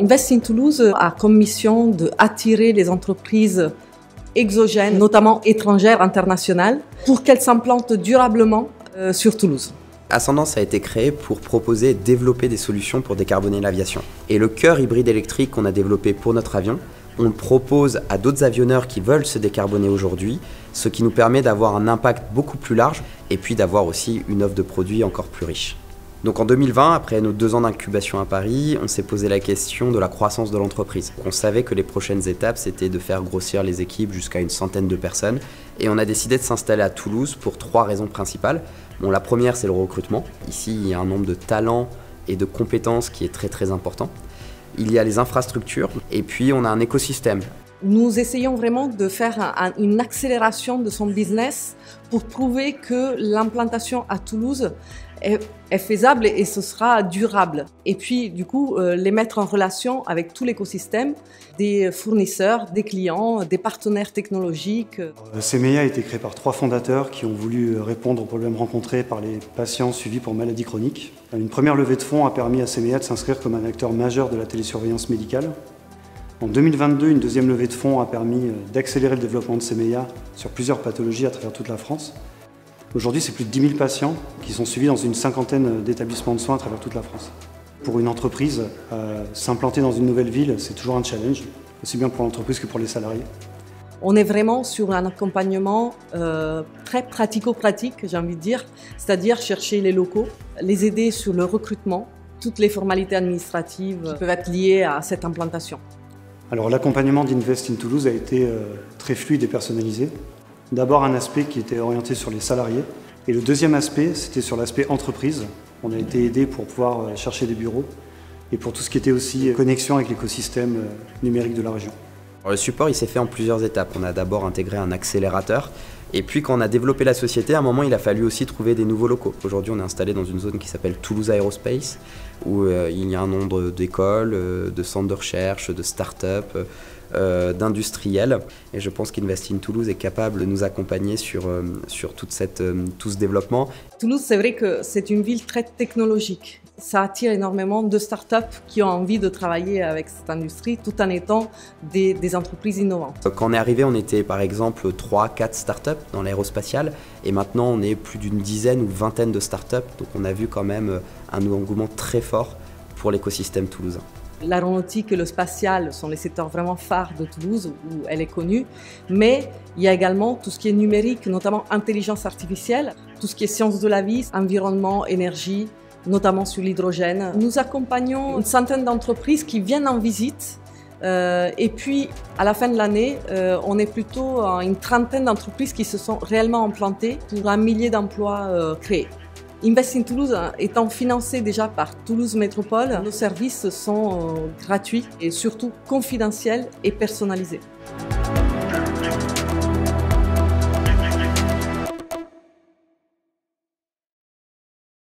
Invest in Toulouse a comme mission d'attirer les entreprises exogènes, notamment étrangères, internationales, pour qu'elles s'implantent durablement sur Toulouse. Ascendance a été créé pour proposer et développer des solutions pour décarboner l'aviation. Et le cœur hybride électrique qu'on a développé pour notre avion, on le propose à d'autres avionneurs qui veulent se décarboner aujourd'hui, ce qui nous permet d'avoir un impact beaucoup plus large et puis d'avoir aussi une offre de produits encore plus riche. Donc en 2020, après nos 2 ans d'incubation à Paris, on s'est posé la question de la croissance de l'entreprise. On savait que les prochaines étapes, c'était de faire grossir les équipes jusqu'à une centaine de personnes. Et on a décidé de s'installer à Toulouse pour 3 raisons principales. Bon, la première, c'est le recrutement. Ici, il y a un nombre de talents et de compétences qui est très important. Il y a les infrastructures et puis on a un écosystème. Nous essayons vraiment de faire une accélération de son business pour prouver que l'implantation à Toulouse est faisable et ce sera durable. Et puis, du coup, les mettre en relation avec tout l'écosystème, des fournisseurs, des clients, des partenaires technologiques. Semeya a été créé par 3 fondateurs qui ont voulu répondre aux problèmes rencontrés par les patients suivis pour maladies chroniques. Une première levée de fonds a permis à Semeya de s'inscrire comme un acteur majeur de la télésurveillance médicale. En 2022, une deuxième levée de fonds a permis d'accélérer le développement de Semeya sur plusieurs pathologies à travers toute la France. Aujourd'hui, c'est plus de 10 000 patients qui sont suivis dans une 50aine d'établissements de soins à travers toute la France. Pour une entreprise, s'implanter dans une nouvelle ville, c'est toujours un challenge, aussi bien pour l'entreprise que pour les salariés. On est vraiment sur un accompagnement très pratico-pratique, j'ai envie de dire, c'est-à-dire chercher les locaux, les aider sur le recrutement, toutes les formalités administratives qui peuvent être liées à cette implantation. Alors l'accompagnement d'Invest in Toulouse a été très fluide et personnalisé. D'abord un aspect qui était orienté sur les salariés et le deuxième aspect c'était sur l'aspect entreprise. On a été aidé pour pouvoir chercher des bureaux et pour tout ce qui était aussi connexion avec l'écosystème numérique de la région. Le support il s'est fait en plusieurs étapes. On a d'abord intégré un accélérateur et puis quand on a développé la société, à un moment il a fallu aussi trouver des nouveaux locaux. Aujourd'hui on est installé dans une zone qui s'appelle Toulouse Aerospace où il y a un nombre d'écoles, de centres de recherche, de start-up, d'industriels. Et je pense qu'Invest in Toulouse est capable de nous accompagner sur tout ce développement. Toulouse, c'est vrai que c'est une ville très technologique. Ça attire énormément de start-up qui ont envie de travailler avec cette industrie tout en étant des entreprises innovantes. Quand on est arrivé, on était par exemple 3-4 start-up dans l'aérospatial et maintenant on est plus d'une dizaine ou vingtaine de start-up. Donc on a vu quand même un engouement très fort pour l'écosystème toulousain. L'aéronautique et le spatial sont les secteurs vraiment phares de Toulouse, où elle est connue, mais il y a également tout ce qui est numérique, notamment intelligence artificielle, tout ce qui est sciences de la vie, environnement, énergie, notamment sur l'hydrogène. Nous accompagnons une centaine d'entreprises qui viennent en visite et puis à la fin de l'année, on est plutôt à une trentaine d'entreprises qui se sont réellement implantées pour 1 000 d'emplois créés. Invest in Toulouse étant financé déjà par Toulouse Métropole, nos services sont gratuits et surtout confidentiels et personnalisés.